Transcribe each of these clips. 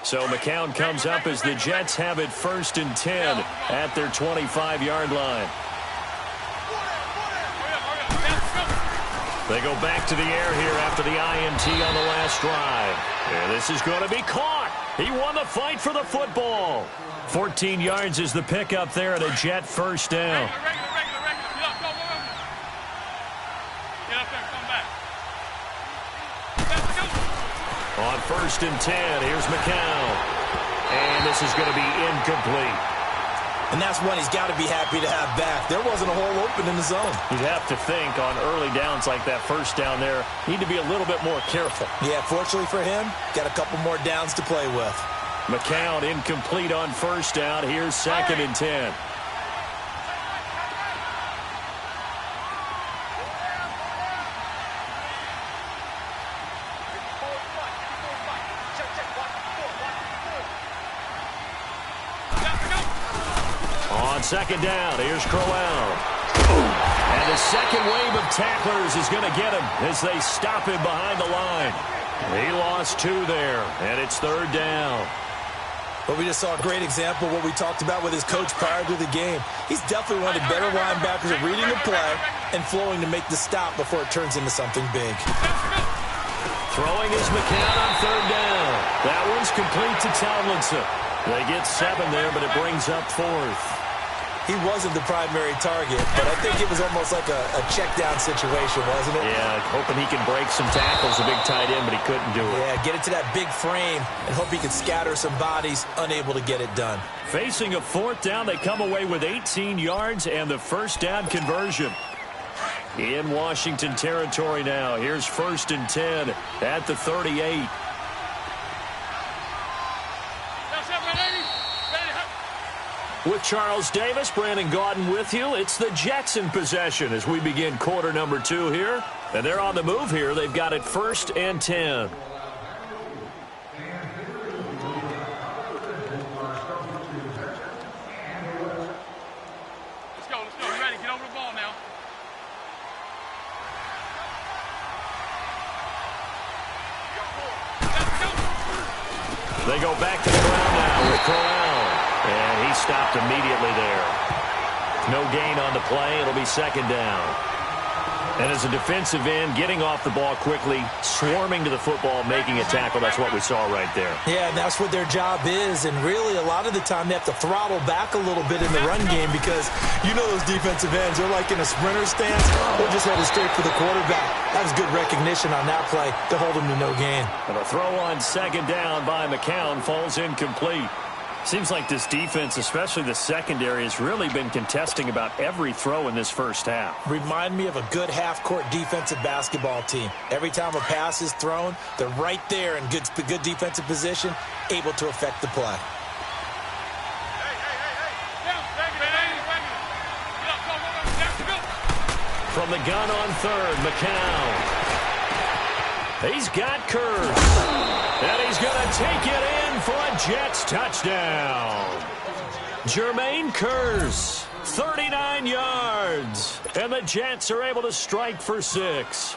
So McCown comes up as the Jets have it 1st and 10 at their 25-yard line. They go back to the air here after the INT on the last drive. And this is going to be caught. He won the fight for the football. 14 yards is the pickup there at a Jet 1st down. On 1st and 10, here's McCown. And this is going to be incomplete. And that's one he's got to be happy to have back. There wasn't a hole open in the zone. You'd have to think on early downs like that 1st down there, need to be a little bit more careful. Yeah, fortunately for him, got a couple more downs to play with. McCown incomplete on 1st down. Here's 2nd and 10. On 2nd down, here's Crowell. And the second wave of tacklers is going to get him as they stop him behind the line. He lost 2 there, and it's 3rd down. But we just saw a great example of what we talked about with his coach prior to the game. He's definitely one of the better linebackers at reading the play and flowing to make the stop before it turns into something big. Throwing is McCown on 3rd down. That one's complete to Tomlinson. They get 7 there, but it brings up 4th. He wasn't the primary target, but I think it was almost like a check-down situation, wasn't it? Yeah, hoping he can break some tackles, a big tight end, but he couldn't do it. Yeah, get it to that big frame and hope he can scatter some bodies, unable to get it done. Facing a 4th down, they come away with 18 yards and the 1st down conversion. In Washington territory now, here's 1st and 10 at the 38. With Charles Davis, Brandon Gaudin with you. It's the Jets in possession as we begin quarter number 2 here. And they're on the move here. They've got it 1st and 10. Let's go. You ready? Get over the ball now. They go back to the ground now with Crowell. And he stopped immediately there. No gain on the play. It'll be 2nd down. And as a defensive end, getting off the ball quickly, swarming to the football, making a tackle, that's what we saw right there. Yeah, and that's what their job is. And really, a lot of the time, they have to throttle back a little bit in the run game because you know those defensive ends, they're like in a sprinter stance. They're just headed straight for the quarterback. That was good recognition on that play to hold him to no gain. And a throw on 2nd down by McCown falls incomplete. Seems like this defense, especially the secondary, has really been contesting about every throw in this 1st half. Remind me of a good half-court defensive basketball team. Every time a pass is thrown, they're right there in good defensive position, able to affect the play. From the gun on 3rd, McCown. He's got Kurz. And he's going to take it in for a Jets touchdown. Jermaine Kurz, 39 yards. And the Jets are able to strike for 6.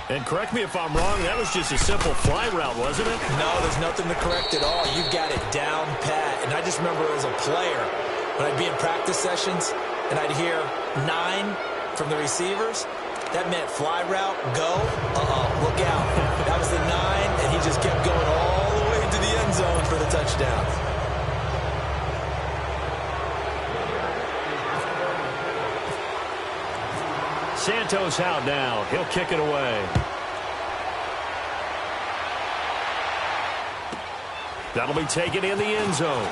And correct me if I'm wrong, that was just a simple fly route, wasn't it? No, there's nothing to correct at all. You've got it down pat. And I just remember as a player, when I'd be in practice sessions, and I'd hear 9 from the receivers, that meant fly route, go, look out. That was the 9, and he just kept going all the way into the end zone for the touchdown. Santos out now. He'll kick it away. That'll be taken in the end zone.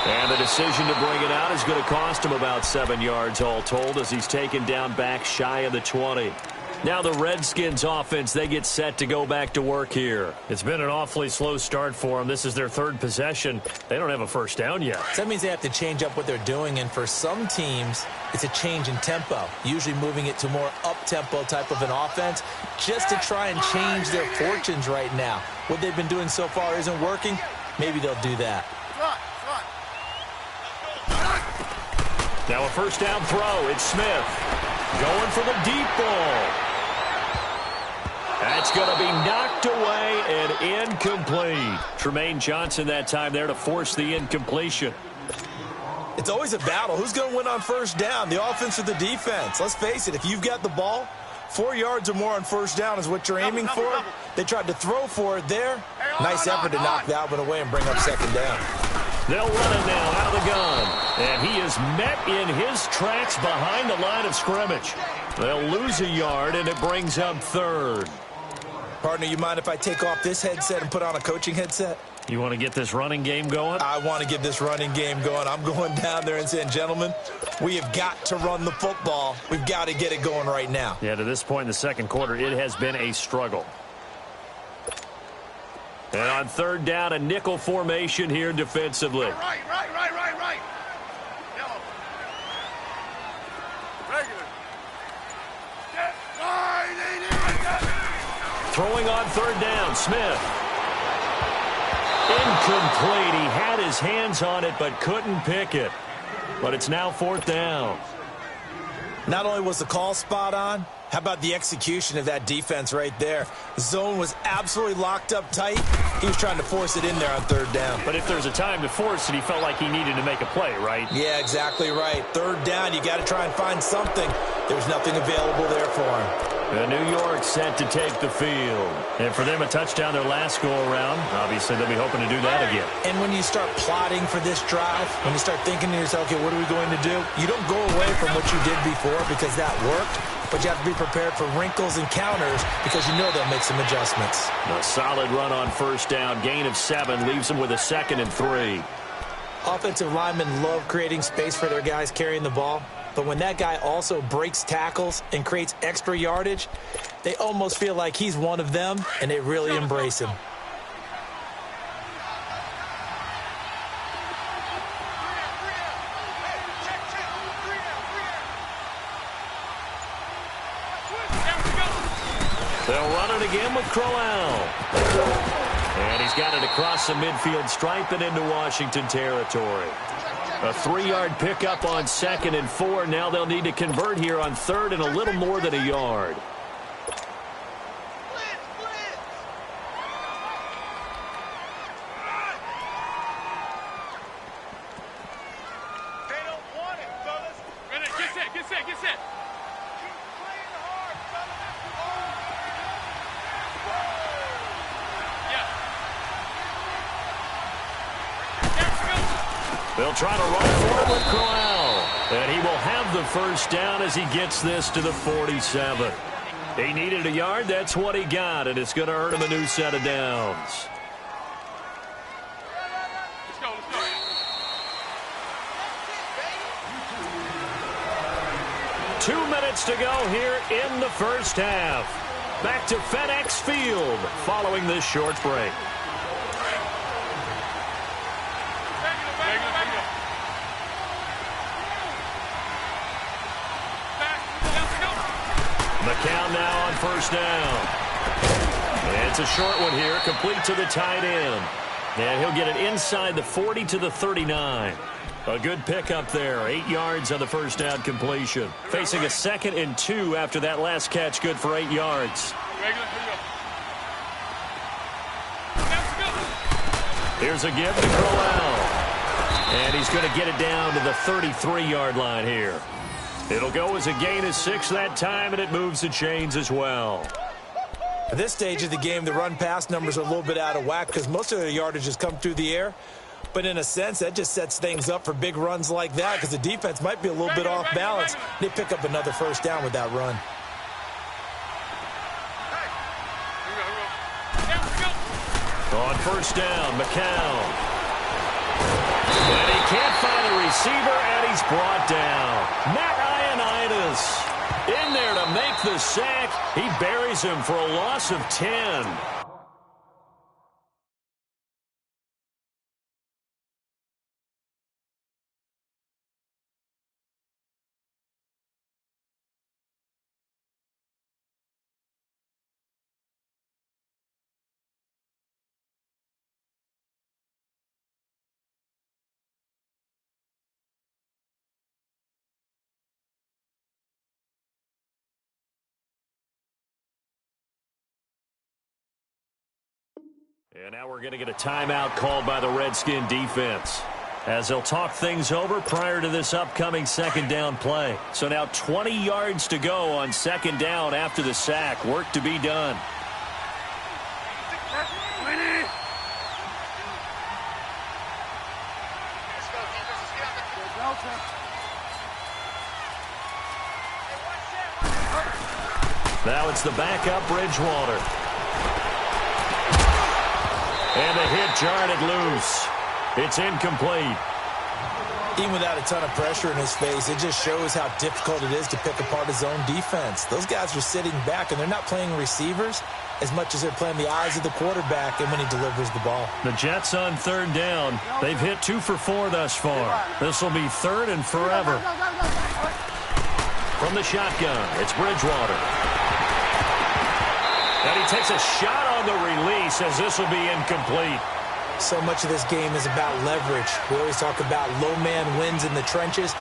And the decision to bring it out is going to cost him about 7 yards all told as he's taken down back shy of the 20. Now the Redskins offense, they get set to go back to work here. It's been an awfully slow start for them. This is their 3rd possession. They don't have a 1st down yet. So that means they have to change up what they're doing, and for some teams, it's a change in tempo, usually moving it to more up-tempo type of an offense just to try and change their fortunes right now. What they've been doing so far isn't working. Maybe they'll do that. Now a 1st down throw. It's Smith going for the deep ball. That's It's going to be knocked away and incomplete. Tremaine Johnson that time there to force the incompletion. It's always a battle. Who's going to win on first down, the offense or the defense? Let's face it, if you've got the ball, 4 yards or more on first down is what you're aiming for. They tried to throw for it there. Nice effort to knock that one away and bring up second down. They'll run it now out of the gun. And he is met in his tracks behind the line of scrimmage. They'll lose a yard, and it brings up third. Partner, you mind if I take off this headset and put on a coaching headset? You want to get this running game going? I want to get this running game going. I'm going down there and saying, gentlemen, we have got to run the football. We've got to get it going right now. Yeah, to this point in the second quarter, it has been a struggle. And on third down, a nickel formation here defensively. Right. Yellow. Regular. Throwing on third down, Smith. Incomplete. He had his hands on it but couldn't pick it. But it's now fourth down. Not only was the call spot on, how about the execution of that defense right there? The zone was absolutely locked up tight. He was trying to force it in there on third down. But if there's a time to force it, he felt like he needed to make a play, right? Yeah, exactly right. Third down, you got to try and find something. There's nothing available there for him. And New York set to take the field. And for them, a touchdown their last go-around. Obviously, they'll be hoping to do that again. And when you start plotting for this drive, when you start thinking to yourself, okay, what are we going to do? You don't go away from what you did before because that worked, but you have to be prepared for wrinkles and counters because you know they'll make some adjustments. A solid run on first down. Gain of 7 leaves them with a 2nd and 3. Offensive linemen love creating space for their guys carrying the ball. But when that guy also breaks tackles and creates extra yardage, they almost feel like he's one of them, and they really embrace him. They'll run it again with Crowell. And he's got it across the midfield stripe and into Washington territory. A 3-yard pickup on 2nd and 4. Now they'll need to convert here on 3rd and a little more than a yard. Get set. They'll try to run forward with Crowell. And he will have the first down as he gets this to the 47. He needed a yard. That's what he got, and it's going to earn him a new set of downs. Let's go. 2 minutes to go here in the first half. Back to FedEx Field following this short break. McCown now on first down. And it's a short one here, complete to the tight end. And he'll get it inside the 40 to the 39. A good pickup there, 8 yards on the first down completion. Facing a 2nd and 2 after that last catch, good for 8 yards. Here's a give to Crowell. And he's going to get it down to the 33-yard line here. It'll go as a gain of 6 that time, and it moves the chains as well. At this stage of the game, the run-pass numbers are a little bit out of whack because most of their yardage has come through the air. But in a sense, that just sets things up for big runs like that because the defense might be a little bit off balance. They pick up another first down with that run. On first down, McCown. And he can't find a receiver, and he's brought down. Matt Ioannidis in there to make the sack. He buries him for a loss of 10. And now we're going to get a timeout called by the Redskin defense, as they'll talk things over prior to this upcoming second down play. So now 20 yards to go on second down after the sack. Work to be done. Now it's the backup Bridgewater. And the hit jarred it loose. It's incomplete. Even without a ton of pressure in his face, it just shows how difficult it is to pick apart his own defense. Those guys are sitting back, and they're not playing receivers as much as they're playing the eyes of the quarterback and when he delivers the ball. The Jets on third down. They've hit 2 for 4 thus far. This will be third and forever. From the shotgun, it's Bridgewater. And he takes a shot on the release as this will be incomplete. So much of this game is about leverage. We always talk about low man wins in the trenches.